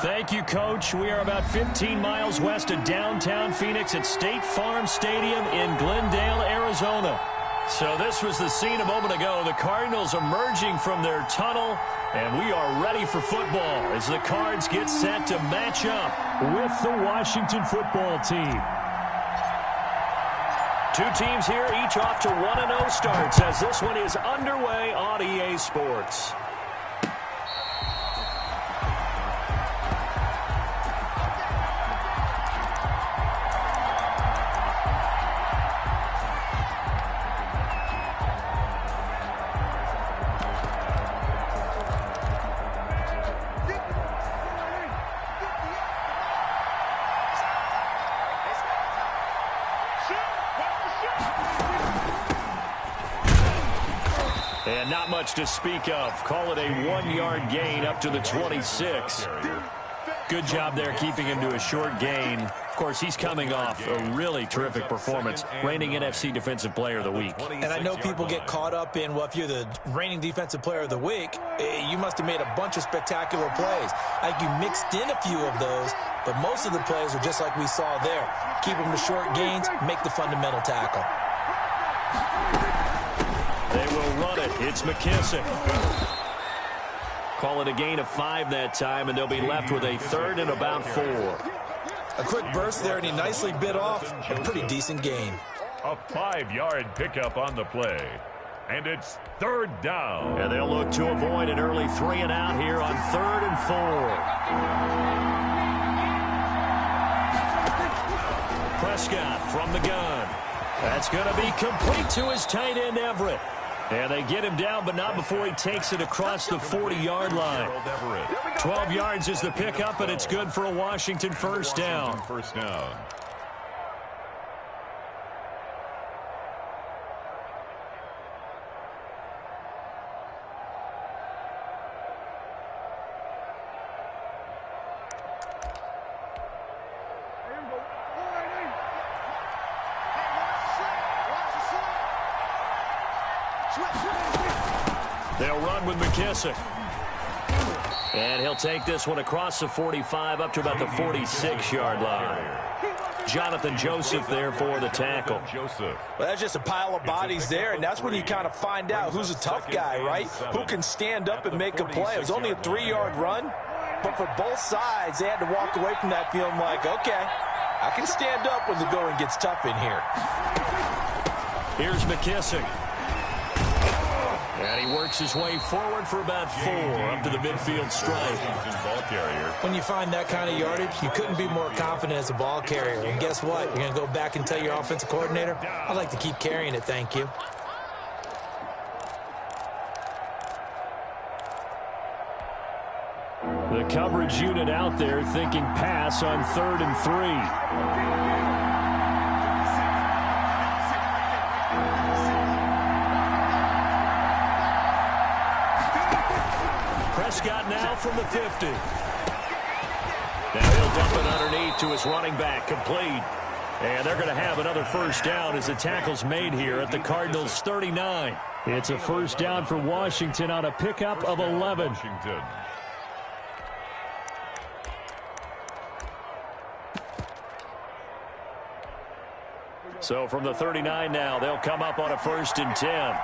Thank you, Coach. We are about 15 miles west of downtown Phoenix at State Farm Stadium in Glendale, Arizona. So this was the scene a moment ago. The Cardinals emerging from their tunnel, and we are ready for football as the Cards get set to match up with the Washington football team. Two teams here, each off to 1-0 starts as this one is underway on EA Sports. And not much to speak of. Call it a 1-yard gain up to the 26. Good job there keeping him to a short gain. Of course, he's coming off a really terrific performance, reigning NFC Defensive Player of the Week. And I know people get caught up in, well, if you're the reigning Defensive Player of the Week, you must have made a bunch of spectacular plays. I think you mixed in a few of those, but most of the plays are just like we saw there. Keep them to short gains, make the fundamental tackle. They will run it. It's McKissick. Call it a gain of 5 that time, and they'll be left with a third and about 4. A quick burst there, and he nicely bit off a pretty decent gain. A 5-yard pickup on the play. And it's third down. And they'll look to avoid an early 3 and out here on 3rd and 4. Prescott from the gun. That's going to be complete to his tight end, Everett. And they get him down, but not before he takes it across the 40-yard line. 12 yards is the pickup, and it's good for a Washington first down. They'll run with McKissick. And he'll take this one across the 45 up to about the 46-yard line. Jonathan Joseph there for the tackle. Well, that's just a pile of bodies there, and that's when you kind of find out who's a tough guy, right? Who can stand up and make a play. It was only a 3-yard run, but for both sides, they had to walk away from that feeling like, okay, I can stand up when the going gets tough in here. Here's McKissick. And he works his way forward for about 4 up to the midfield stripe. When you find that kind of yardage, you couldn't be more confident as a ball carrier. And guess what? You're going to go back and tell your offensive coordinator, I'd like to keep carrying it, thank you. The coverage unit out there thinking pass on 3rd and 3. Prescott now from the 50. Now he'll dump it underneath to his running back, complete. And they're going to have another first down as the tackle's made here at the Cardinals' 39. It's a first down for Washington on a pickup of 11. So from the 39 now, they'll come up on a 1st and 10.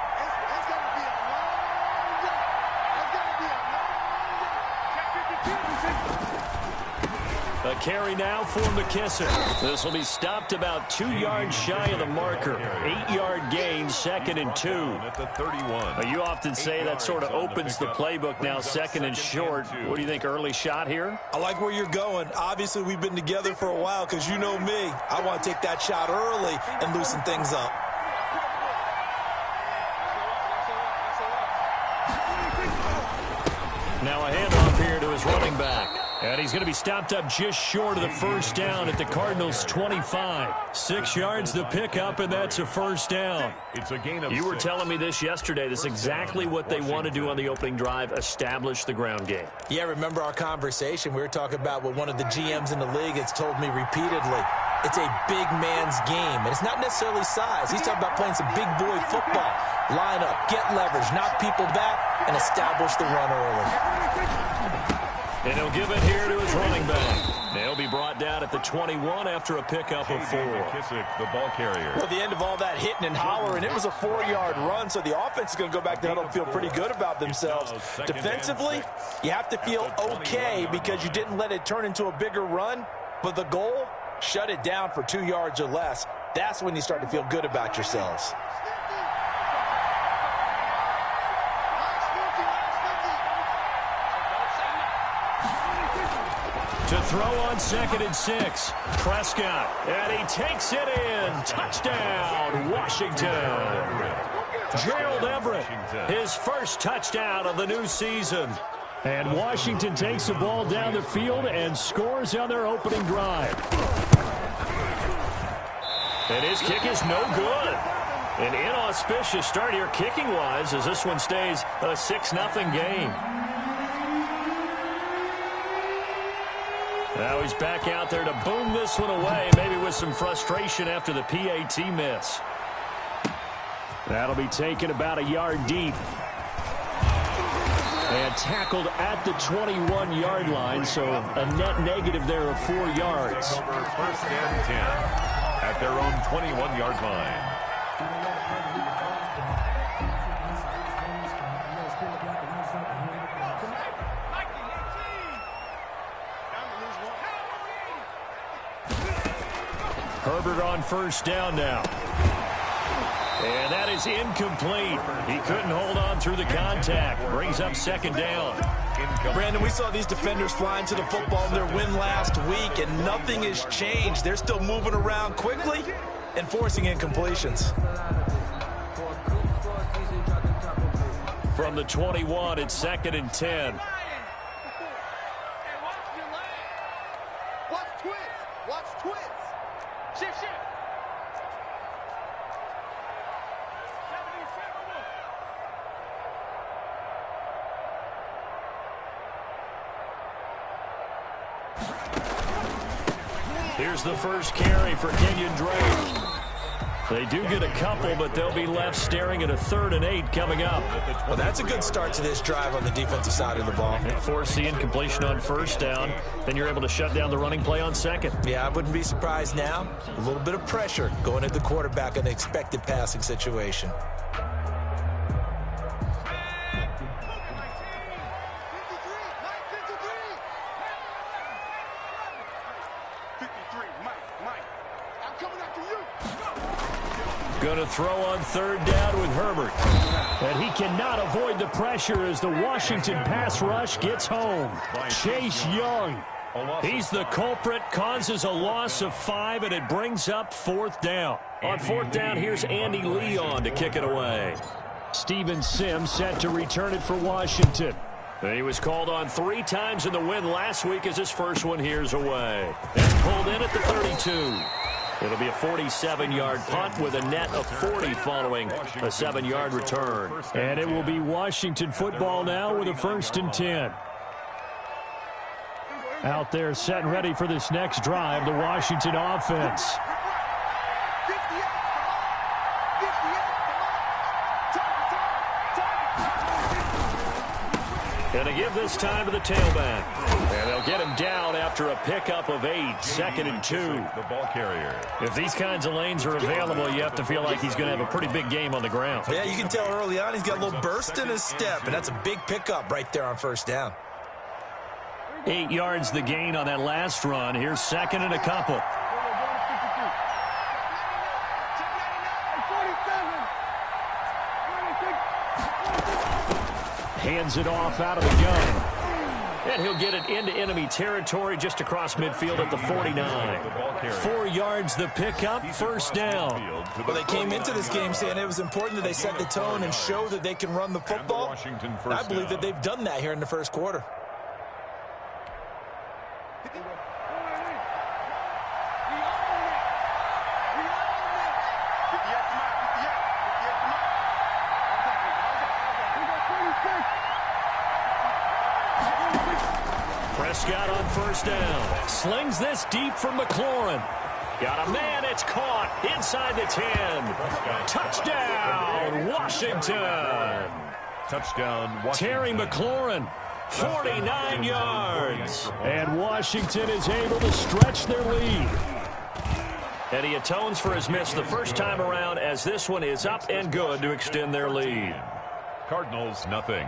A carry now for McKissick. This will be stopped about 2 yards shy of the marker. 8-yard gain, 2nd and 2. At the 31. You often say that sort of opens the playbook now, 2nd and short. What do you think, early shot here? I like where you're going. Obviously, we've been together for a while because you know me. I want to take that shot early and loosen things up. Now a handoff here to his running back. And he's going to be stopped up just short of the first down at the Cardinals' 25. 6 yards the pickup, and that's a first down. It's a gain of You were 6. telling me this yesterday. This is exactly what they want to do on the opening drive, establish the ground game. Yeah, remember our conversation? We were talking about what one of the GMs in the league has told me repeatedly. It's a big man's game, and it's not necessarily size. He's talking about playing some big boy football. Line up, get leverage, knock people back, and establish the run early. And he'll give it here to his running back. They'll be brought down at the 21 after a pickup of 4. McKissick, the ball carrier. Well, at the end of all that hitting and hollering, it was a 4-yard run, so the offense is going to go back to huddle and feel pretty good about themselves. Defensively, you have to feel okay because you didn't let it turn into a bigger run, but the goal, shut it down for 2 yards or less. That's when you start to feel good about yourselves. To throw on 2nd and 6. Prescott, and he takes it in. Touchdown, Washington. Gerald Everett, his first touchdown of the new season. And Washington takes the ball down the field and scores on their opening drive. And his kick is no good. An inauspicious start here kicking-wise as this one stays a 6-0 game. Now he's back out there to boom this one away, maybe with some frustration after the PAT miss. That'll be taken about a yard deep. And tackled at the 21-yard line, so a net negative there of 4 yards. First and 10 at their own 21-yard line. Herbert on first down now. And that is incomplete. He couldn't hold on through the contact. Brings up 2nd down. Brandon, we saw these defenders flying to the football in their win last week, and nothing has changed. They're still moving around quickly and forcing incompletions. From the 21, it's 2nd and 10. Watch twins. Watch twins. Shift, shift. Here's the first carry for Kenyon Drake. They do get a couple, but they'll be left staring at a 3rd and 8 coming up. Well, that's a good start to this drive on the defensive side of the ball. Force the incompletion on first down. Then you're able to shut down the running play on 2nd. Yeah, I wouldn't be surprised now. A little bit of pressure going at the quarterback in the expected passing situation. Going to throw on 3rd down with Herbert. And he cannot avoid the pressure as the Washington pass rush gets home. Chase Young. He's the culprit, causes a loss of 5, and it brings up 4th down. On 4th down, here's Andy Leon to kick it away. Steven Sims set to return it for Washington. He was called on 3 times in the win last week as his first one here's away. That's pulled in at the 32. It'll be a 47-yard punt with a net of 40 following a 7-yard return. And it will be Washington football now with a 1st and 10. Out there set and ready for this next drive, the Washington offense. And they give this time to the tailback. And they'll get him down after a pickup of 8, 2nd and 2. The ball carrier. If these kinds of lanes are available, you have to feel like he's going to have a pretty big game on the ground. Yeah, you can tell early on he's got a little burst in his step, and that's a big pickup right there on first down. 8 yards the gain on that last run. Here's 2nd and a couple. Hands it off out of the gun. And he'll get it into enemy territory just across midfield at the 49. 4 yards the pickup, 1st down. Well, they came into this game saying it was important that they set the tone and show that they can run the football. I believe that they've done that here in the first quarter. Prescott on first down. Slings this deep from McLaurin. Got a man, it's caught inside the 10. Touchdown, Washington. Touchdown, Washington. Terry McLaurin 49 yards. And Washington is able to stretch their lead. And he atones for his miss the first time around, as this one is up and good to extend their lead. Cardinals, nothing.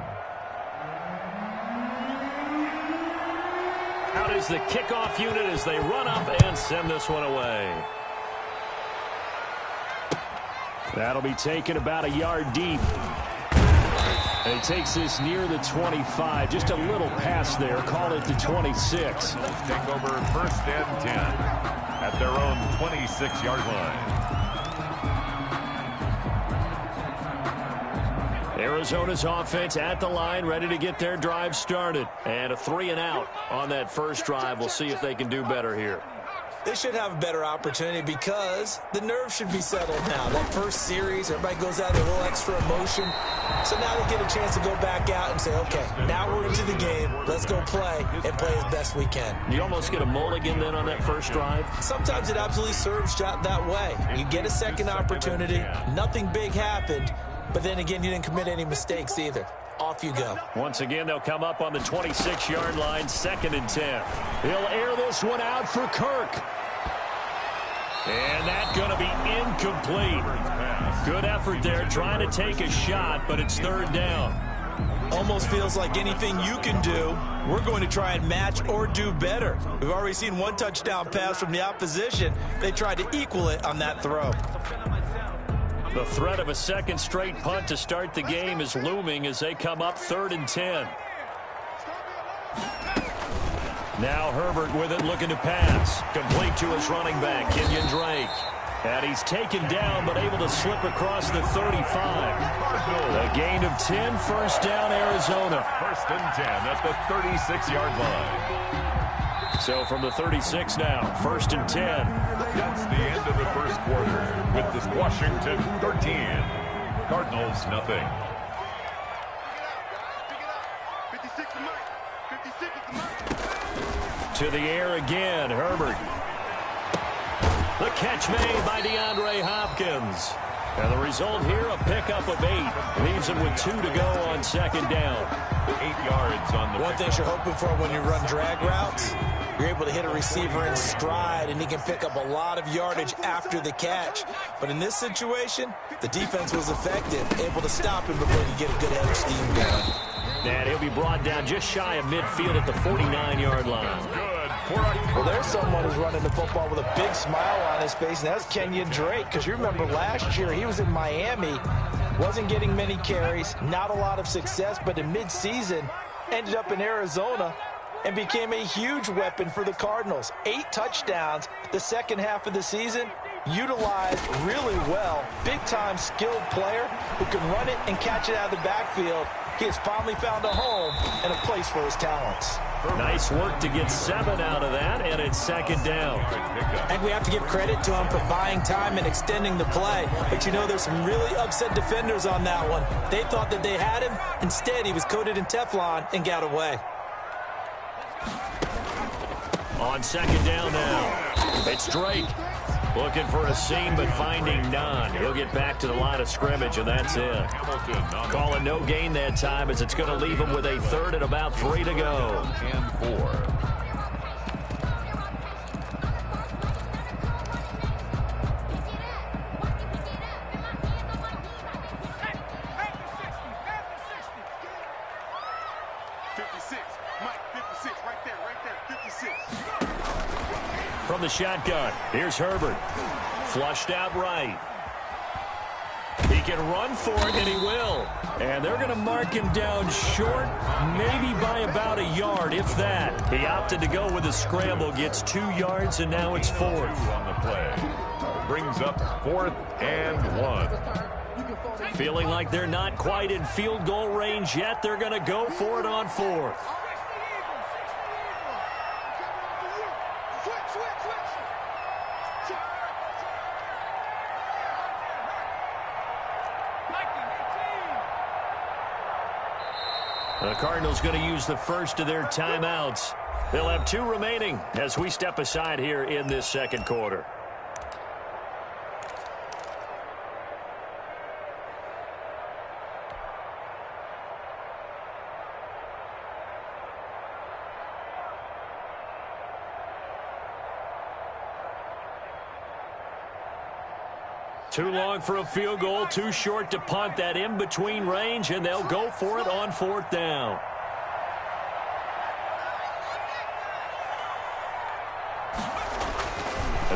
Out is the kickoff unit as they run up and send this one away. That'll be taken about a yard deep. And he takes this near the 25. Just a little pass there. Call it the 26. Take over first and 10 at their own 26-yard line. Arizona's offense at the line, ready to get their drive started. And a 3-and-out on that first drive. We'll see if they can do better here. They should have a better opportunity because the nerves should be settled now. That first series, everybody goes out with a little extra emotion. So now they get a chance to go back out and say, okay, now we're into the game. Let's go play and play as best we can. You almost get a mulligan then on that first drive? Sometimes it absolutely serves that way. You get a second opportunity. Nothing big happened. But then again, you didn't commit any mistakes either. Off you go. Once again, they'll come up on the 26-yard line, 2nd and 10. He'll air this one out for Kirk. And that's going to be incomplete. Good effort there, trying to take a shot, but it's 3rd down. Almost feels like anything you can do, we're going to try and match or do better. We've already seen one touchdown pass from the opposition. They tried to equal it on that throw. The threat of a second straight punt to start the game is looming as they come up 3rd and 10. Now Herbert with it, looking to pass. Complete to his running back, Kenyon Drake. And he's taken down, but able to slip across the 35. A gain of 10, first down, Arizona. 1st and 10 at the 36-yard line. So from the 36 now, 1st and 10. That's the end of the first quarter with this Washington 13. Cardinals, nothing. To the air again, Herbert. The catch made by DeAndre Hopkins. And the result here, a pickup of 8. Leaves him with 2 to go on 2nd down. 8 yards on the one thing you're hoping for when you run drag routes, you're able to hit a receiver in stride, and he can pick up a lot of yardage after the catch. But in this situation, the defense was effective, able to stop him before you get a good head of steam going. And he'll be brought down just shy of midfield at the 49-yard line. Well, there's someone who's running the football with a big smile on his face, and that's Kenyon Drake, because you remember last year he was in Miami, wasn't getting many carries, not a lot of success, but in midseason ended up in Arizona and became a huge weapon for the Cardinals. 8 touchdowns the second half of the season, utilized really well. Big-time skilled player who can run it and catch it out of the backfield. He has finally found a home and a place for his talents. Nice work to get 7 out of that, and it's 2nd down. And we have to give credit to him for buying time and extending the play. But you know, there's some really upset defenders on that one. They thought that they had him. Instead, he was coated in Teflon and got away. On 2nd down now, it's Drake. Looking for a seam, but finding none. He'll get back to the line of scrimmage, and that's it. Calling no gain that time, as it's going to leave him with a 3rd and about 3 to go. And 4. From the shotgun, here's Herbert. Flushed out right. He can run for it, and he will. And they're going to mark him down short, maybe by about a yard, if that. He opted to go with a scramble, gets 2 yards, and now it's 4th. On the play. Brings up 4th and 1. Feeling like they're not quite in field goal range yet. They're going to go for it on 4th. The Cardinals going to use the first of their timeouts. They'll have 2 remaining as we step aside here in this 2nd quarter. Too long for a field goal, too short to punt. That in-between range, and they'll go for it on 4th down.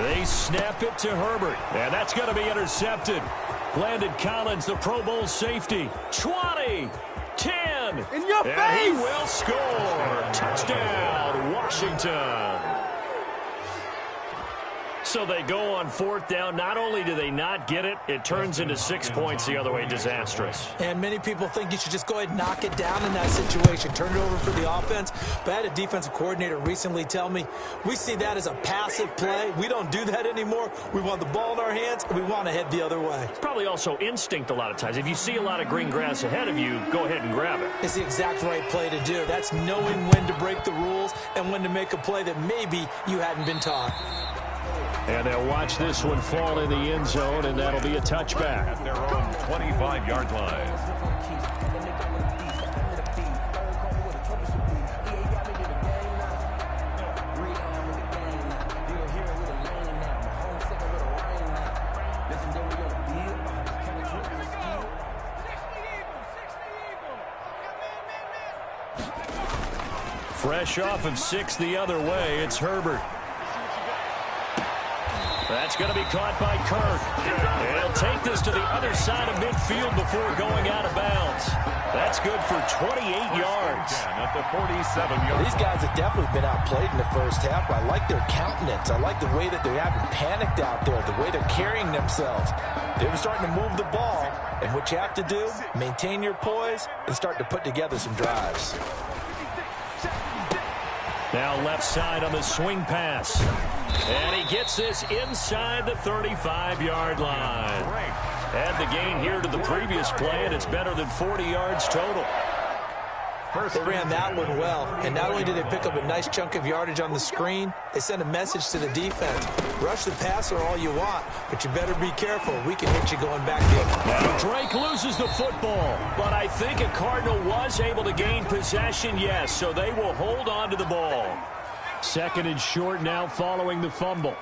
They snap it to Herbert, and that's going to be intercepted. Landon Collins, the Pro Bowl safety. 20, 10, in your and face! he will score. Touchdown, Washington. So they go on 4th down. Not only do they not get it, it turns into 6 points the other way. Disastrous. And many people think you should just go ahead and knock it down in that situation. Turn it over for the offense. But I had a defensive coordinator recently tell me, we see that as a passive play. We don't do that anymore. We want the ball in our hands, and we want to head the other way. It's probably also instinct a lot of times. If you see a lot of green grass ahead of you, go ahead and grab it. It's the exact right play to do. That's knowing when to break the rules and when to make a play that maybe you hadn't been taught. And they'll watch this one fall in the end zone, and that'll be a touchback. At their own 25-yard line. Fresh off of 6 the other way, it's Herbert. That's going to be caught by Kirk. And he'll take this to the other side of midfield before going out of bounds. That's good for 28 yards. At the 47-yard. These guys have definitely been outplayed in the first half. I like their countenance. I like the way that they haven't panicked out there, the way they're carrying themselves. They were starting to move the ball, and what you have to do, maintain your poise and start to put together some drives. Now left side on the swing pass. And he gets this inside the 35-yard line. Add the gain here to the previous play, and it's better than 40 yards total. They ran that one well, and not only did they pick up a nice chunk of yardage on the screen, they sent a message to the defense. Rush the passer all you want, but you better be careful. We can hit you going back in. Now Drake loses the football, but I think a Cardinal was able to gain possession, yes, so they will hold on to the ball. 2nd and short now following the fumble.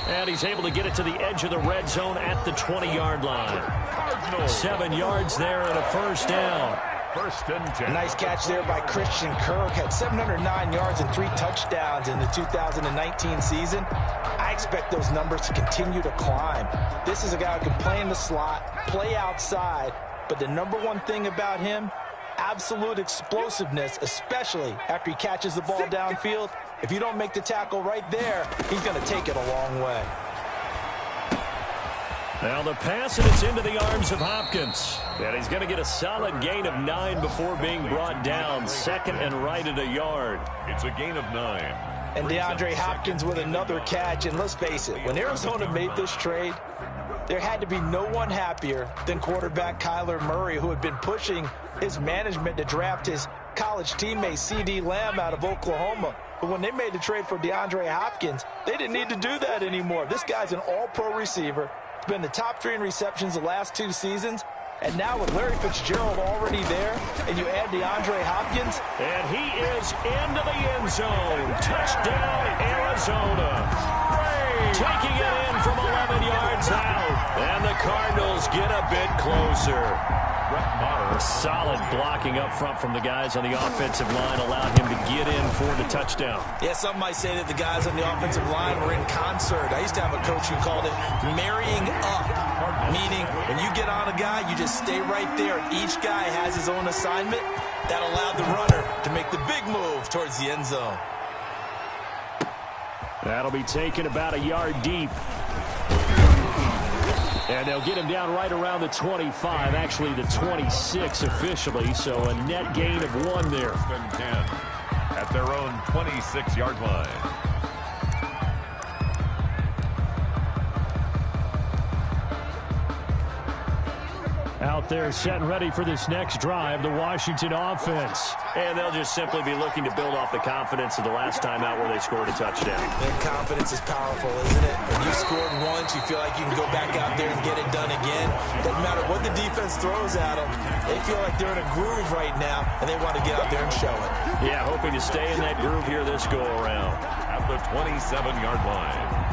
And he's able to get it to the edge of the red zone at the 20-yard line. 7 yards there and a first down. 1st and 10. Nice catch there by Christian Kirk. Had 709 yards and 3 touchdowns in the 2019 season. I expect those numbers to continue to climb. This is a guy who can play in the slot, play outside, but the number one thing about him, absolute explosiveness, especially after he catches the ball downfield. If you don't make the tackle right there, he's going to take it a long way. Now the pass, and it's into the arms of Hopkins. And he's going to get a solid gain of 9 before being brought down. 2nd and right at a yard. It's a gain of 9. And DeAndre Hopkins with another catch. And let's face it, when Arizona made this trade, there had to be no one happier than quarterback Kyler Murray, who had been pushing his management to draft his college teammate C.D. Lamb out of Oklahoma. But when they made the trade for DeAndre Hopkins, they didn't need to do that anymore. This guy's an all-pro receiver. He's been the top 3 in receptions the last 2 seasons. And now with Larry Fitzgerald already there, and you add DeAndre Hopkins. And he is into the end zone. Touchdown, Arizona. Taking it in from 11 yards out. And the Cardinals get a bit closer. Solid blocking up front from the guys on the offensive line allowed him to get in for the touchdown. Yeah, some might say that the guys on the offensive line were in concert. I used to have a coach who called it marrying up, meaning when you get on a guy, you just stay right there. Each guy has his own assignment. That allowed the runner to make the big move towards the end zone. That'll be taken about a yard deep. And they'll get him down right around the 25, actually the 26 officially, so a net gain of 1 there. 1st and 10 at their own 26-yard line. Out out there setting ready for this next drive, the Washington offense. And they'll just simply be looking to build off the confidence of the last time out where they scored a touchdown. Their confidence is powerful, isn't it? When you scored once, you feel like you can go back out there and get it done again. Doesn't matter what the defense throws at them. They feel like they're in a groove right now, and they want to get out there and show it. Yeah, hoping to stay in that groove here this go-around. At the 27-yard line.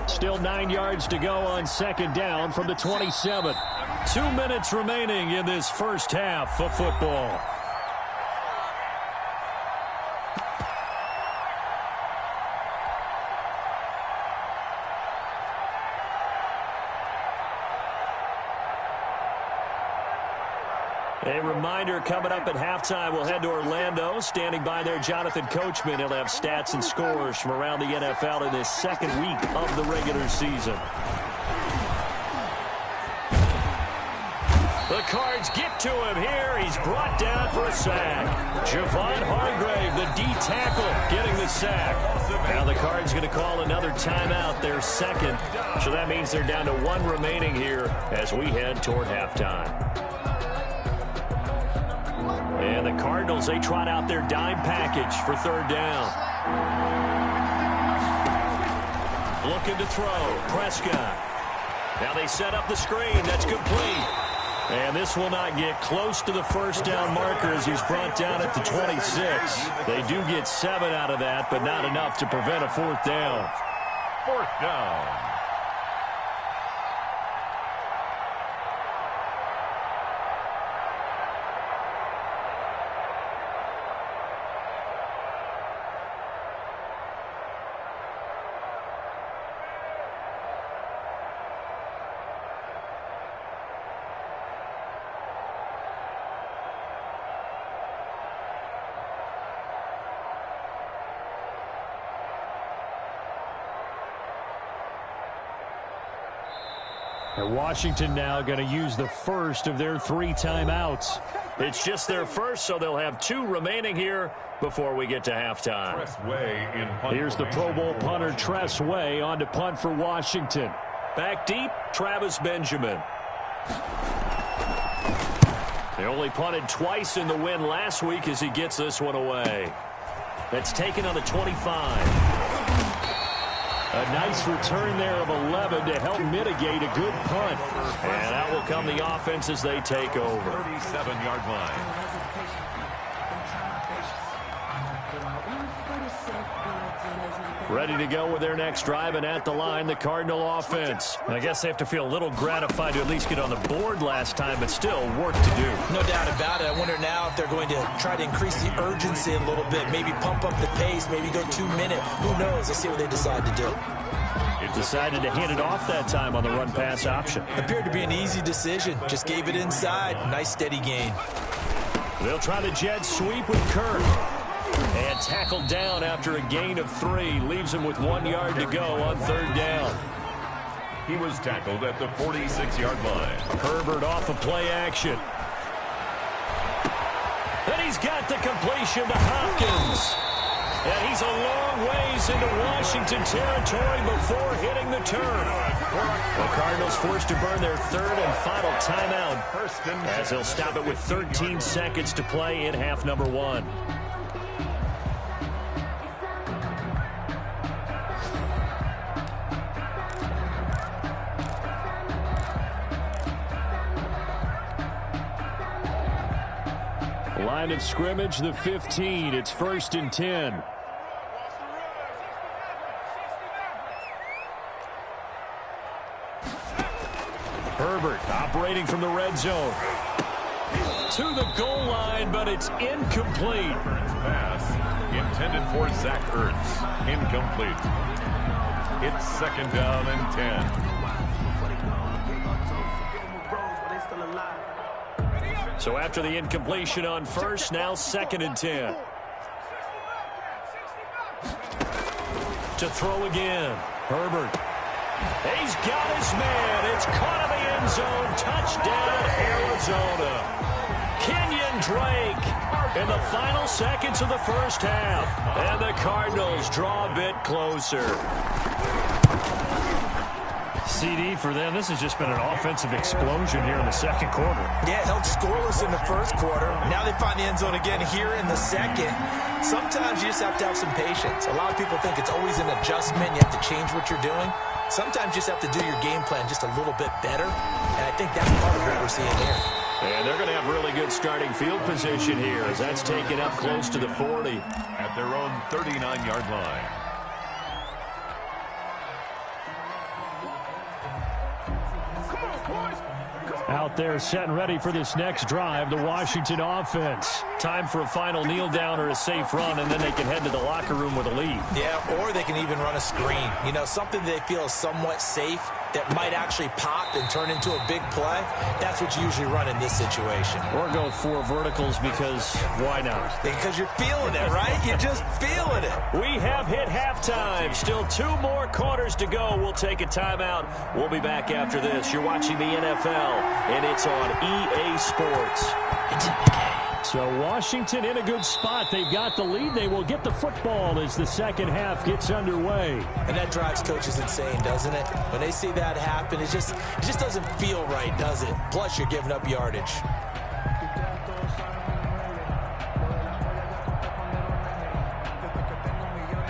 Still 9 yards to go on second down from the 27. 2 minutes remaining in this first half of football. A reminder, coming up at halftime, we'll head to Orlando. Standing by there, Jonathan Coachman. He'll have stats and scores from around the NFL in this second week of the regular season. The Cards get to him here. He's brought down for a sack. Javon Hargrave, the D tackle, getting the sack. Now the Cards going to call another timeout, their second. So that means they're down to 1 remaining here as we head toward halftime. And the Cardinals, they trot out their dime package for third down. Looking to throw. Prescott. Now they set up the screen. That's complete. And this will not get close to the first down marker as he's brought down at the 26. They do get 7 out of that, but not enough to prevent a fourth down. Fourth down. And Washington now going to use the first of their 3 timeouts. It's just their first, so they'll have 2 remaining here before we get to halftime. Here's the Pro Bowl punter Tress Way on to punt for Washington. Back deep, Travis Benjamin. They only punted twice in the win last week as he gets this one away. That's taken on the 25. A nice return there of 11 to help mitigate a good punt. And out will come the offense as they take over. 37-yard line. Ready to go with their next drive, and at the line, the Cardinal offense. I guess they have to feel a little gratified to at least get on the board last time, but still work to do. No doubt about it. I wonder now if they're going to try to increase the urgency a little bit, maybe pump up the pace, maybe go 2 minute. Who knows? Let's see what they decide to do. Decided to hand it off that time on the run-pass option. Appeared to be an easy decision. Just gave it inside. Nice steady gain. They'll try the jet sweep with Kirk. And tackled down after a gain of 3. Leaves him with 1 yard to go on third down. He was tackled at the 46-yard line. Herbert off of play action. Then he's got the completion to Hopkins. And he's a long ways into Washington territory before hitting the turf. The Cardinals forced to burn their third and final timeout as they'll stop it with 13 seconds to play in half number 1. Line of scrimmage, the 15. It's 1st and 10. Herbert operating from the red zone. To the goal line, but it's incomplete. Pass intended for Zach Ertz. Incomplete. It's 2nd down and 10. So after the incompletion on first, now 2nd and 10. To throw again. Herbert. He's got his man. It's caught in the end zone. Touchdown, Arizona. Kenyon Drake in the final seconds of the first half. And the Cardinals draw a bit closer. CD for them. This has just been an offensive explosion here in the second quarter. Yeah, held scoreless in the first quarter. Now they find the end zone again here in the second. Sometimes you just have to have some patience. A lot of people think it's always an adjustment. You have to change what you're doing. Sometimes you just have to do your game plan just a little bit better. And I think that's part of what we're seeing here. And they're going to have really good starting field position here as that's taken up close to the 40. At their own 39-yard line. Out there set and ready for this next drive, the Washington offense. Time for a final kneel down or a safe run, and then they can head to the locker room with a lead. Yeah, or they can even run a screen. You know, something they feel is somewhat safe that might actually pop and turn into a big play. That's what you usually run in this situation. Or go 4 verticals because why not? Because you're feeling it, right? You're just feeling it. We have hit halftime. Still 2 more quarters to go. We'll take a timeout. We'll be back after this. You're watching the NFL, and it's on EA Sports. It's in the game. So Washington in a good spot. They've got the lead. They will get the football as the second half gets underway. And that drives coaches insane, doesn't it? When they see that happen, it just doesn't feel right, does it? Plus, you're giving up yardage.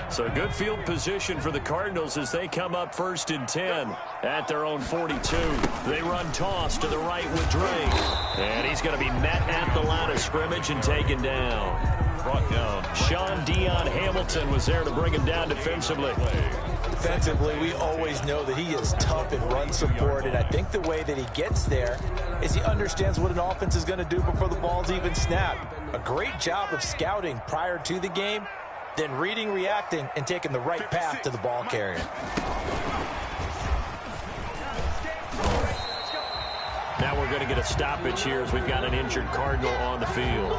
So good field position for the Cardinals as they come up 1st and 10 at their own 42. They run toss to the right with Drake. And he's going to be met at the line of scrimmage and taken down. Brought down. Sean Dion Hamilton was there to bring him down defensively. Defensively, we always know that he is tough in run support, and I think the way that he gets there is he understands what an offense is going to do before the ball's even snapped. A great job of scouting prior to the game, then reading, reacting, and taking the right path to the ball carrier. Now we're going to get a stoppage here as we've got an injured Cardinal on the field.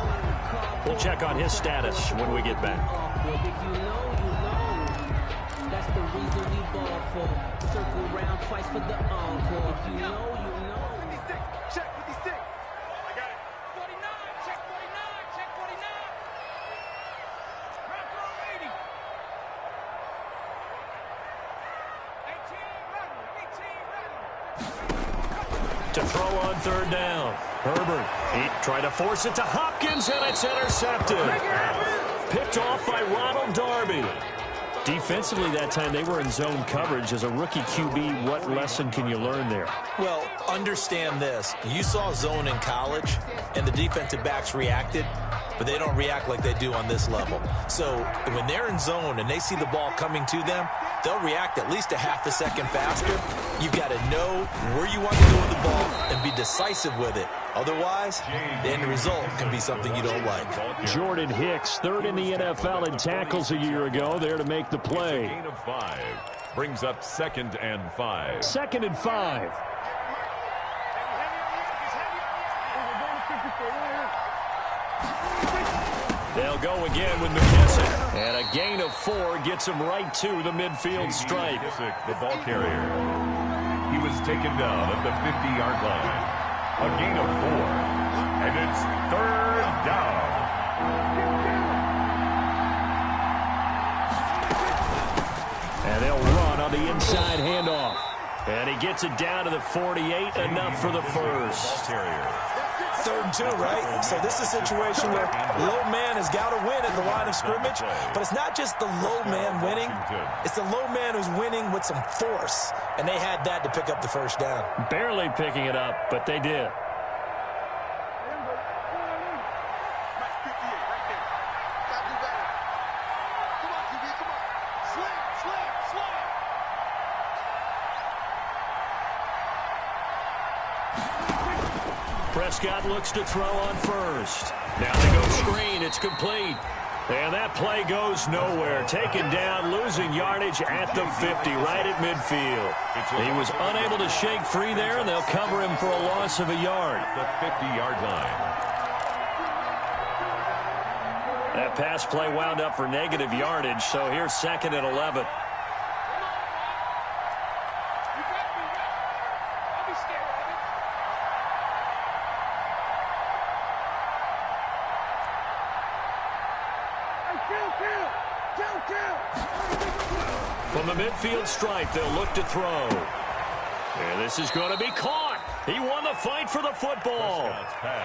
We'll check on his status when we get back. That's the reason we ball for. Circle round twice for the encore. You know. 56, check 56. I got it. 49, check 49, check 49. Round throw 80. 18 ready. To throw on 3rd down. Herbert, he tried to force it to Hopkins, and it's intercepted. Picked off by Ronald Darby. Defensively that time, they were in zone coverage. As a rookie QB, what lesson can you learn there? Well, understand this. You saw zone in college, and the defensive backs reacted, but they don't react like they do on this level. So when they're in zone and they see the ball coming to them, they'll react at least a half a second faster. You've got to know where you want to go with the ball and be decisive with it. Otherwise, the end result can be something you don't like. Jordan Hicks, 3rd in the NFL in tackles a year ago, there to make the play. Gain of 5 brings up 2nd and 5. 2nd and 5. They'll go again with McKissick. And a gain of 4 gets him right to the midfield stripe. McKissick, the ball carrier. He was taken down at the 50-yard line. A gain of 4. And it's 3rd down. And they'll run on the inside handoff. And he gets it down to the 48, enough for the first. 3rd and 2, right? So this is a situation where low man has got to win at the line of scrimmage, but it's not just the low man winning. It's the low man who's winning with some force, and they had that to pick up the 1st down. Barely picking it up, but they did. Prescott looks to throw on 1st. Now they go screen. It's complete. And that play goes nowhere. Taken down, losing yardage at the 50, right at midfield. He was unable to shake free there, and they'll cover him for a loss of a yard. The 50-yard line. That pass play wound up for negative yardage, so here's 2nd and 11. From the midfield stripe, they'll look to throw. And this is going to be caught. He won the fight for the football.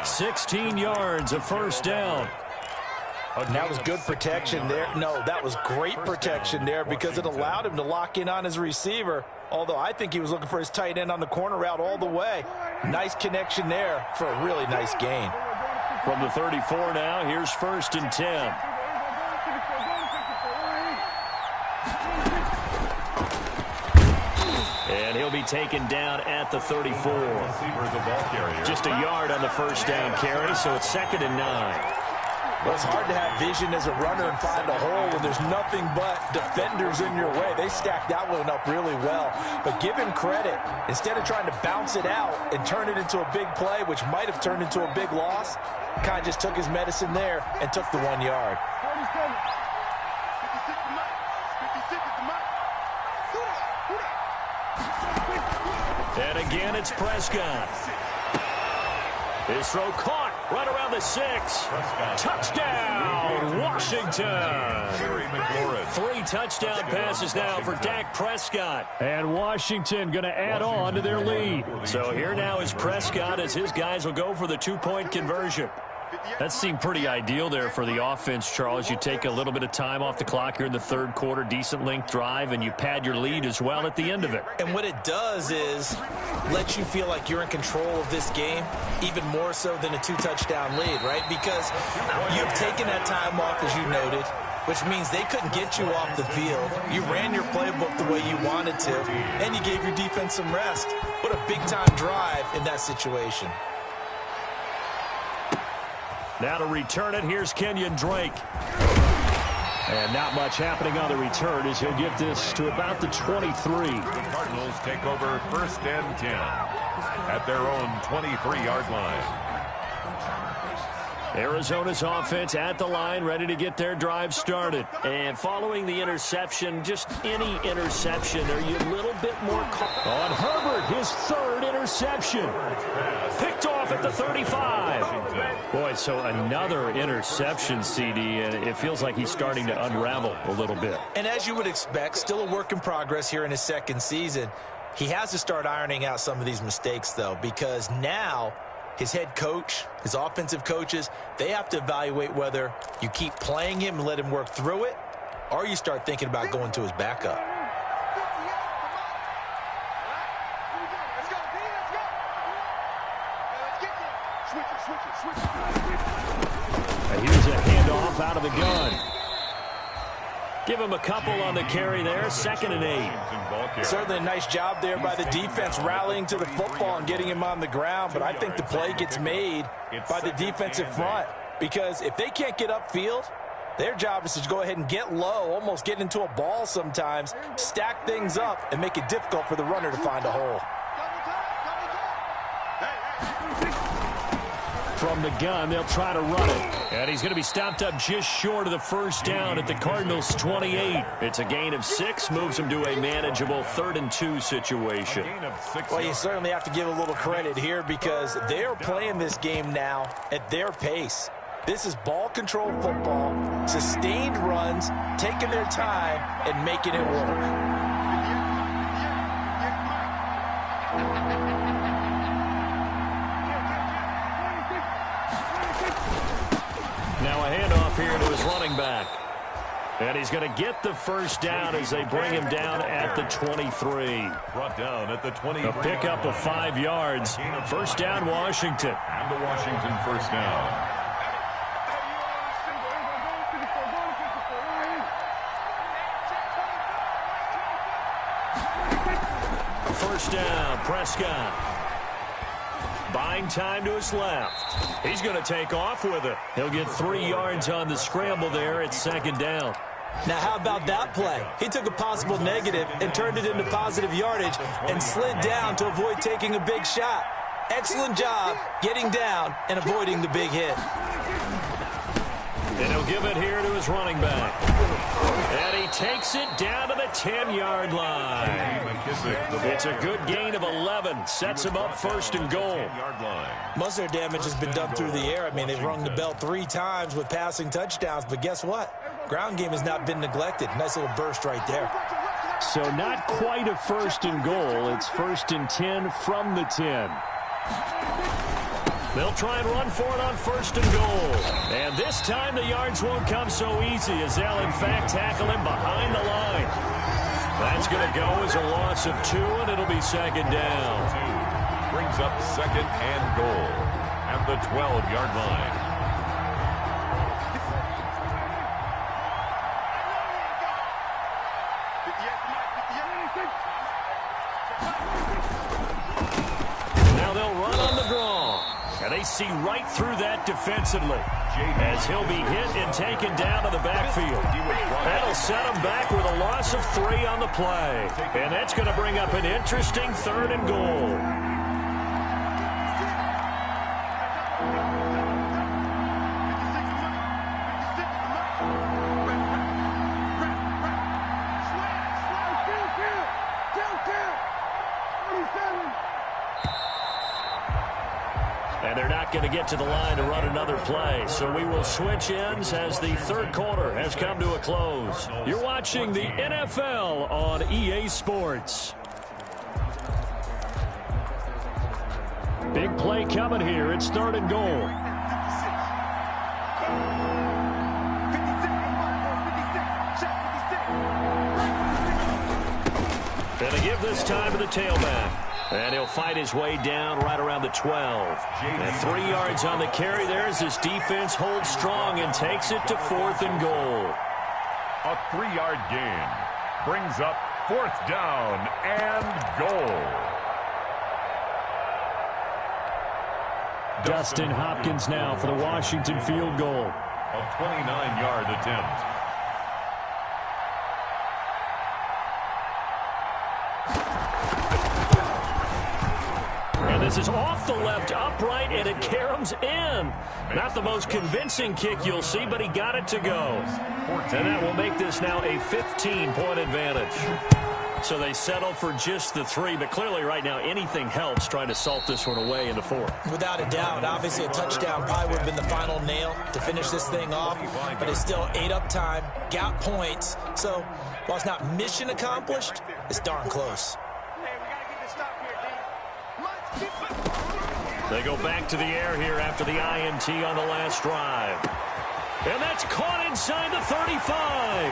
16 yards, a first down. And that was good protection there. No, that was great protection there because it allowed him to lock in on his receiver, although I think he was looking for his tight end on the corner route all the way. Nice connection there for a really nice gain. From the 34 now, here's 1st and 10. And he'll be taken down at the 34. Just a yard on the first down carry, so it's 2nd and 9. Well, it's hard to have vision as a runner and find a hole when there's nothing but defenders in your way. They stacked that one up really well. But give him credit. Instead of trying to bounce it out and turn it into a big play, which might have turned into a big loss, kind of just took his medicine there and took the 1 yard. And again, it's Prescott. His throw caught right around the 6. Touchdown, Washington. 3 touchdown passes now for Dak Prescott. And Washington going to add on to their lead. So here now is Prescott as his guys will go for the 2-point conversion. That seemed pretty ideal there for the offense, Charles. You take a little bit of time off the clock here in the 3rd quarter, decent length drive, and you pad your lead as well at the end of it. And what it does is let you feel like you're in control of this game, even more so than a 2-touchdown lead, right? Because you've taken that time off, as you noted, which means they couldn't get you off the field. You ran your playbook the way you wanted to, and you gave your defense some rest. What a big-time drive in that situation. Now to return it, here's Kenyon Drake. And not much happening on the return as he'll get this to about the 23. The Cardinals take over 1st and 10 at their own 23-yard line. Arizona's offense at the line, ready to get their drive started. And following the interception, just any interception, are you a little bit more on Herbert, his 3rd interception. Picked off at the 35. Boy, so another interception, CD, and it feels like he's starting to unravel a little bit. And as you would expect, still a work in progress here in his 2nd season. He has to start ironing out some of these mistakes, though, because now his head coach, his offensive coaches, they have to evaluate whether you keep playing him and let him work through it, or you start thinking about going to his backup. And here's a handoff out of the gun. Give him a couple on the carry there, 2nd and 8. Certainly a nice job there by the defense rallying to the football and getting him on the ground, but I think the play gets made by the defensive front because if they can't get upfield, their job is to go ahead and get low, almost get into a ball sometimes, stack things up, and make it difficult for the runner to find a hole. From the gun, they'll try to run it. And he's going to be stopped up just short of the 1st down at the Cardinals' 28. It's a gain of 6, moves him to a manageable 3rd and 2 situation. Well, you certainly have to give a little credit here because they're playing this game now at their pace. This is ball control football, sustained runs, taking their time, and making it work. Now a handoff here to his running back. And he's going to get the 1st down as they bring him down at the 23. Brought down at the 23. A pickup of 5 yards. 1st down, Washington. And the Washington 1st down. First down, Prescott. Buying time to his left. He's going to take off with it. He'll get 3 yards on the scramble there at 2nd down. Now, how about that play? He took a possible negative and turned it into positive yardage and slid down to avoid taking a big shot. Excellent job getting down and avoiding the big hit. And he'll give it here to his running back. And he takes it down to the 10-yard line. It's a good gain of 11. Sets him up 1st and goal. Most of their damage has been done through the air. I mean, they've rung the bell 3 times with passing touchdowns, but guess what? Ground game has not been neglected. Nice little burst right there. So not quite a 1st and goal. It's 1st and 10 from the 10. They'll try and run for it on 1st and goal. And this time the yards won't come so easy as they'll in fact tackle him behind the line. That's going to go as a loss of 2, and it'll be 2nd down. Brings up 2nd and goal at the 12-yard line. Now they'll run on the draw. And they see right through that defensively as he'll be hit and taken down to the backfield. That'll set him back with a loss of 3 on the play. And that's going to bring up an interesting 3rd and goal. And they're not going to get to the line to run another play. So we will switch ends as the 3rd quarter has come to a close. You're watching the NFL on EA Sports. Big play coming here. It's 3rd and goal. And they give this time to the tailback. And he'll fight his way down right around the 12. And 3 yards on the carry there as his defense holds strong and takes it to 4th and goal. A 3-yard gain brings up 4th down and goal. Dustin Hopkins now for the Washington field goal. A 29-yard attempt. This is off the left upright, and it caroms in. Not the most convincing kick you'll see, but he got it to go. And that will make this now a 15-point advantage. So they settle for just the 3, but clearly right now anything helps trying to salt this one away in the 4th. Without a doubt, obviously a touchdown probably would have been the final nail to finish this thing off, but it's still ate up time, got points. So while it's not mission accomplished, it's darn close. They go back to the air here after the INT on the last drive. And that's caught inside the 35.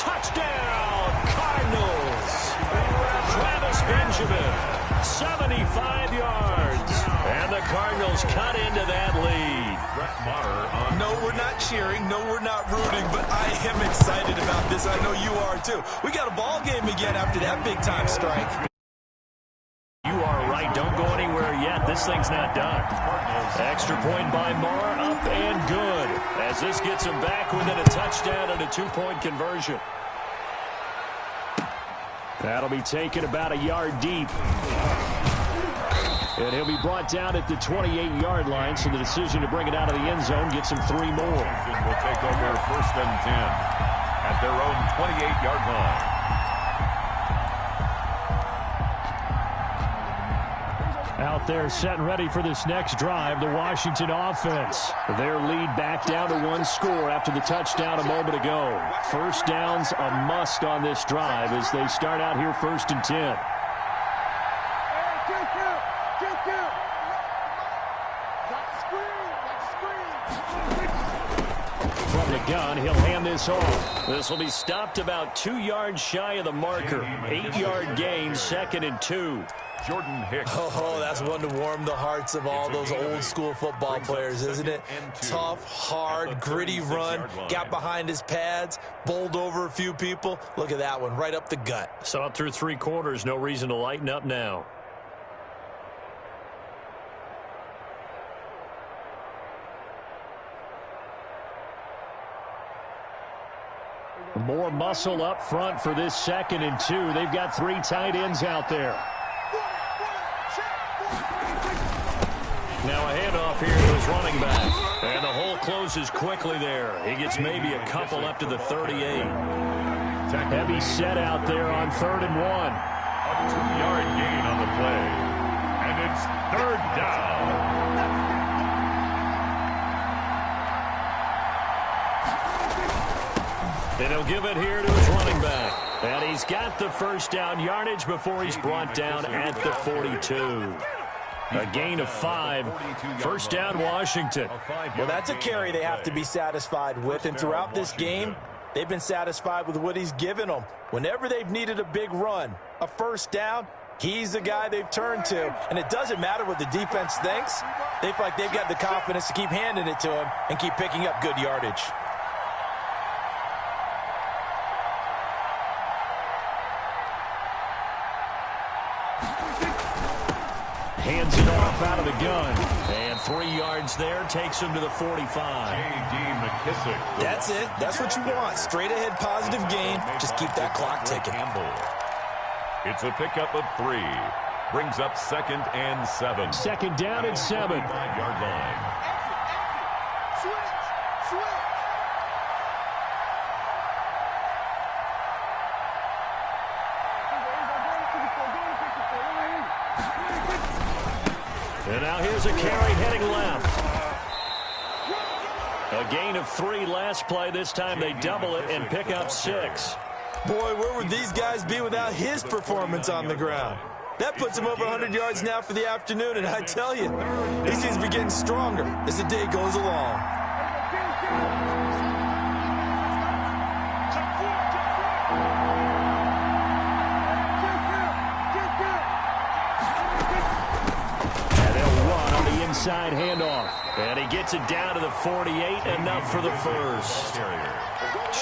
Touchdown, Cardinals. Travis Benjamin, 75 yards. And the Cardinals cut into that lead. No, we're not cheering. No, we're not rooting, but I am excited about this. I know you are too. We got a ball game again after that big-time strike. You are right. Don't go anywhere yet. This thing's not done. Extra point by Marr, up and good. As this gets him back within a touchdown and a 2-point conversion. That'll be taken about a yard deep. And he'll be brought down at the 28-yard line, so the decision to bring it out of the end zone gets him 3 more. Will take over 1st and 10 at their own 28-yard line. Out there set and ready for this next drive, the Washington offense. Their lead back down to 1 score after the touchdown a moment ago. 1st down's a must on this drive as they start out here 1st and 10. From the gun, he'll hand this off. This will be stopped about 2 yards shy of the marker. 8-yard gain, 2nd and 2. Jordan Hicks. Oh, that's one to warm the hearts of all those old-school football players, isn't it? Tough, hard, gritty run. Got behind his pads, bowled over a few people. Look at that one, right up the gut. Saw it through 3 quarters. No reason to lighten up now. More muscle up front for this 2nd and 2. They've got 3 tight ends out there. Now a handoff here to his running back. And the hole closes quickly there. He gets maybe a couple up to the 38. Heavy set out there on 3rd and 1. A 2-yard gain on the play. And it's 3rd down. And he'll give it here to his running back. And he's got the first down yardage before he's brought down at the 42. A gain of 5. First down, Washington. Well, that's a carry they have to be satisfied with. And throughout this game, they've been satisfied with what he's given them. Whenever they've needed a big run, a first down, he's the guy they've turned to. And it doesn't matter what the defense thinks. They feel like they've got the confidence to keep handing it to him and keep picking up good yardage. Hands it off out of the gun. And 3 yards there, takes him to the 45. That's it. That's what you want. Straight ahead positive gain. Just keep that clock ticking. It's a pickup of 3. Brings up 2nd and 7. Second down and 7. 5-yard line. And now here's a carry heading left. A gain of 3 last play. This time they double it and pick up 6. Boy, where would these guys be without his performance on the ground? That puts him over 100 yards now for the afternoon, and I tell you, he seems to be getting stronger as the day goes along. Inside handoff. And he gets it down to the 48, enough for the first.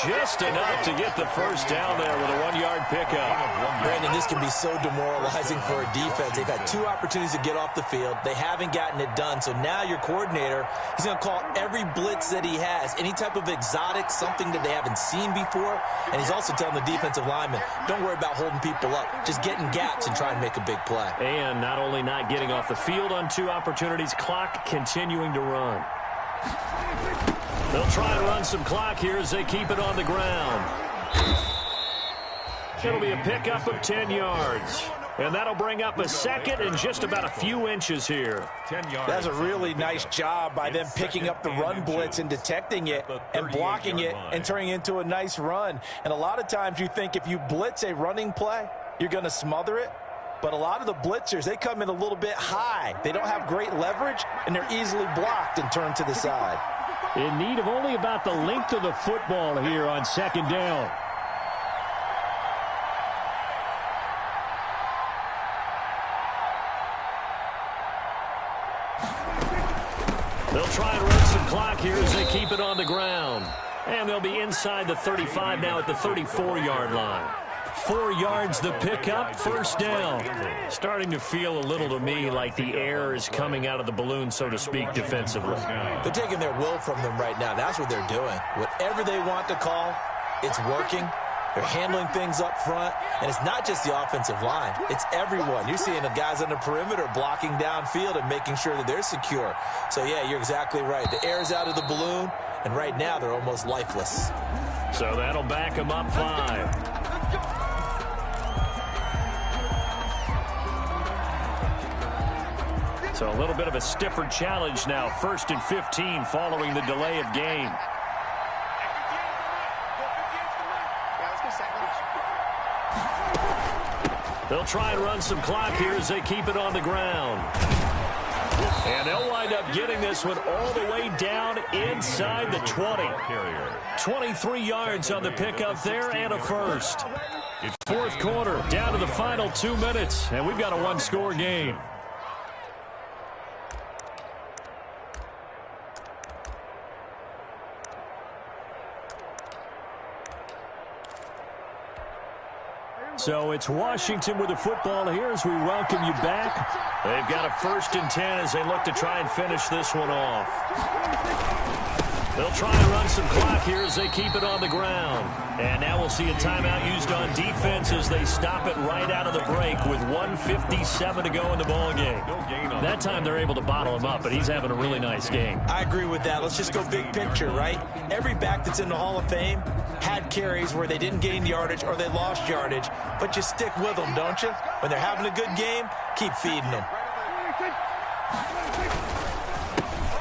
Just enough to get the first down there with a 1-yard pickup. Brandon, this can be so demoralizing for a defense. They've had 2 opportunities to get off the field. They haven't gotten it done. So now your coordinator, he's going to call every blitz that he has, any type of exotic, something that they haven't seen before. And he's also telling the defensive lineman, don't worry about holding people up. Just get in gaps and try and make a big play. And not only not getting off the field on 2 opportunities, clock continuing to run. They'll try and run some clock here as they keep it on the ground. It'll be a pickup of 10 yards. And that'll bring up a second and just about a few inches here. 10 yards. That's a really nice job by them picking up the run blitz and detecting it and blocking it and turning it into a nice run. And a lot of times you think if you blitz a running play, you're going to smother it. But a lot of the blitzers, they come in a little bit high. They don't have great leverage, and they're easily blocked and turned to the side. In need of only about the length of the football here on second down. They'll try and run some clock here as they keep it on the ground. And they'll be inside the 35 now at the 34-yard line. 4 yards the pickup, first down. Starting to feel a little to me like the air is coming out of the balloon, so to speak, defensively. They're taking their will from them right now. That's what they're doing. Whatever they want to call, it's working. They're handling things up front, and it's not just the offensive line. It's everyone. You're seeing the guys on the perimeter blocking downfield and making sure that they're secure. So, yeah, you're exactly right. The air's out of the balloon, and right now they're almost lifeless. So that'll back them up 5. So a little bit of a stiffer challenge now. 1st and 15 following the delay of game. They'll try and run some clock here as they keep it on the ground. And they'll wind up getting this one all the way down inside the 20. 23 yards on the pickup there and a first. 4th quarter, down to the final 2 minutes, and we've got a 1-score game. So it's Washington with the football here as we welcome you back. They've got a 1st and 10 as they look to try and finish this one off. They'll try and run some clock here as they keep it on the ground. And now we'll see a timeout used on defense as they stop it right out of the break with 1:57 to go in the ball game. That time they're able to bottle him up, but he's having a really nice game. I agree with that. Let's just go big picture, right? Every back that's in the Hall of Fame had carries where they didn't gain yardage or they lost yardage, but you stick with them, don't you? When they're having a good game, keep feeding them.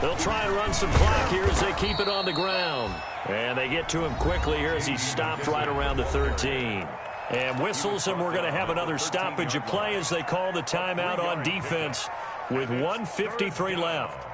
They'll try and run some clock here as they keep it on the ground. And they get to him quickly here as he stopped right around the 13. And whistles, and we're going to have another stoppage of play as they call the timeout on defense with 1:53 left.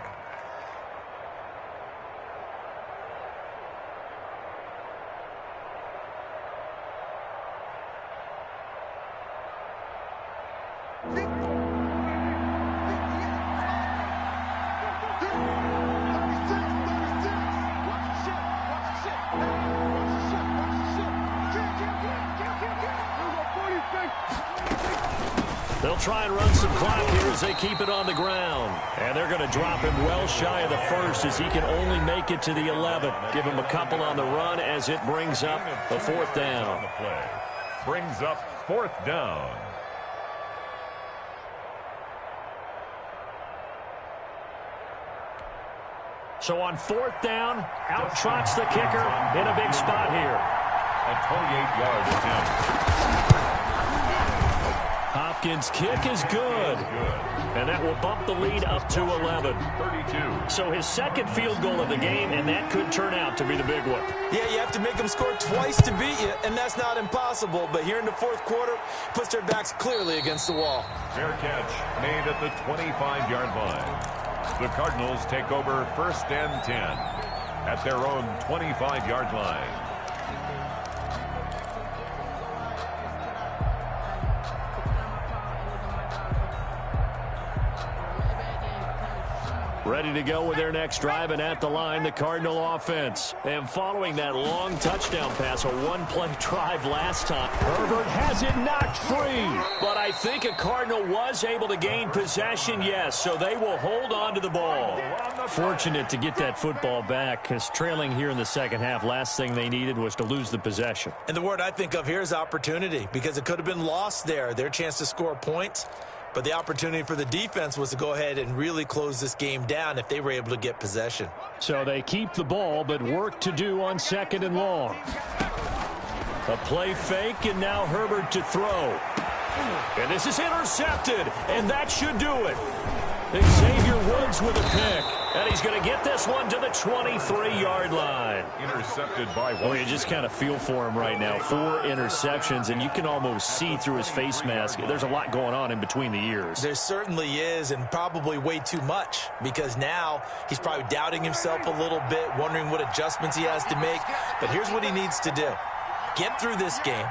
They'll try and run some clock here as they keep it on the ground. And they're going to drop him well shy of the first as he can only make it to the 11. Give him a couple on the run as it brings up a 4th down. Brings up 4th down. So on 4th down, out trots the kicker in a big spot here. A 28-yard attempt. Hopkins' kick is good. And that will bump the lead up to 11. 32. So his second field goal of the game, and that could turn out to be the big one. Yeah, you have to make them score twice to beat you, and that's not impossible. But here in the 4th quarter, puts their backs clearly against the wall. Fair catch made at the 25-yard line. The Cardinals take over 1st and 10 at their own 25-yard line. Ready to go with their next drive, and at the line, the Cardinal offense. And following that long touchdown pass, a one-play drive last time, Herbert has it knocked free. But I think a Cardinal was able to gain possession, yes, so they will hold on to the ball. Fortunate to get that football back, because trailing here in the second half, last thing they needed was to lose the possession. And the word I think of here is opportunity, because it could have been lost there, their chance to score points. But the opportunity for the defense was to go ahead and really close this game down if they were able to get possession. So they keep the ball, but work to do on 2nd and long. A play fake, and now Herbert to throw. And this is intercepted, and that should do it. Xavier Woods with a pick. And he's going to get this one to the 23-yard line. Intercepted by one. Well, you just kind of feel for him right now. 4 interceptions, and you can almost see through his face mask. There's a lot going on in between the ears. There certainly is, and probably way too much, because now he's probably doubting himself a little bit, wondering what adjustments he has to make. But here's what he needs to do. Get through this game.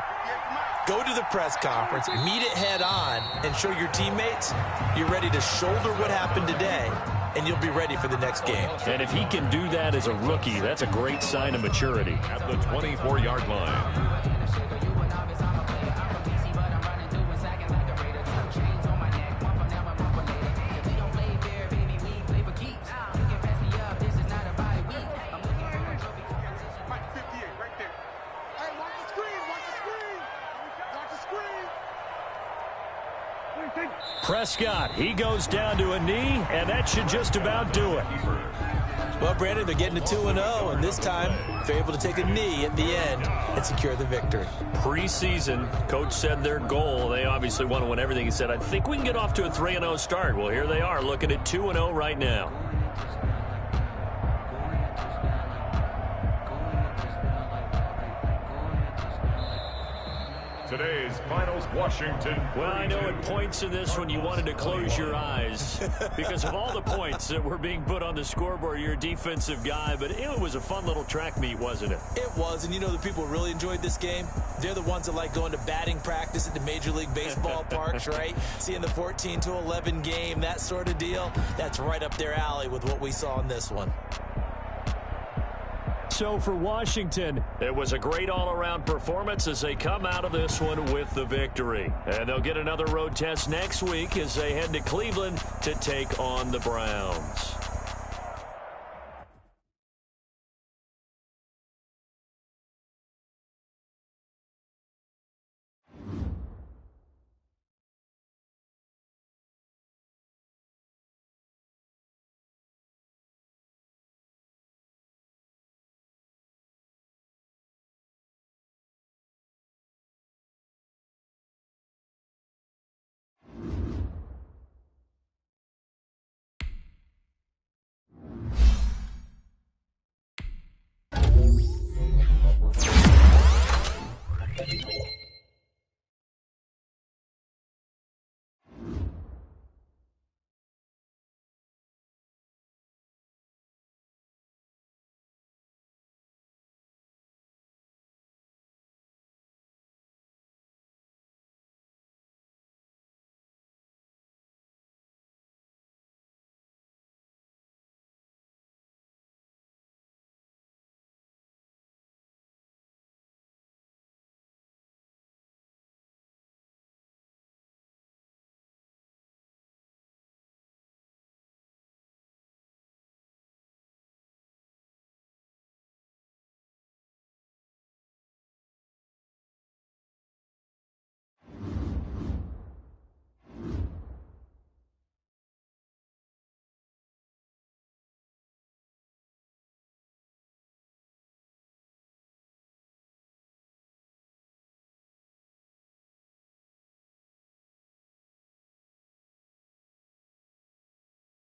Go to the press conference, meet it head on, and show your teammates you're ready to shoulder what happened today, and you'll be ready for the next game. And if he can do that as a rookie, that's a great sign of maturity. At the 24-yard line. Prescott, he goes down to a knee, and that should just about do it. Well, Brandon, they're getting to 2-0, and this time they're able to take a knee at the end and secure the victory. Preseason, coach said their goal, they obviously want to win everything. He said, I think we can get off to a 3-0 start. Well, here they are looking at 2-0 right now. Today's finals, Washington. Well, I know at points in this when you wanted to close your eyes because of all the points that were being put on the scoreboard. You're a defensive guy, but it was a fun little track meet, wasn't it? It was, and you know the people who really enjoyed this game? They're the ones that like going to batting practice at the Major League Baseball parks, right? Seeing the 14-11 game, that sort of deal. That's right up their alley with what we saw in this one. So for Washington, it was a great all-around performance as they come out of this one with the victory. And they'll get another road test next week as they head to Cleveland to take on the Browns.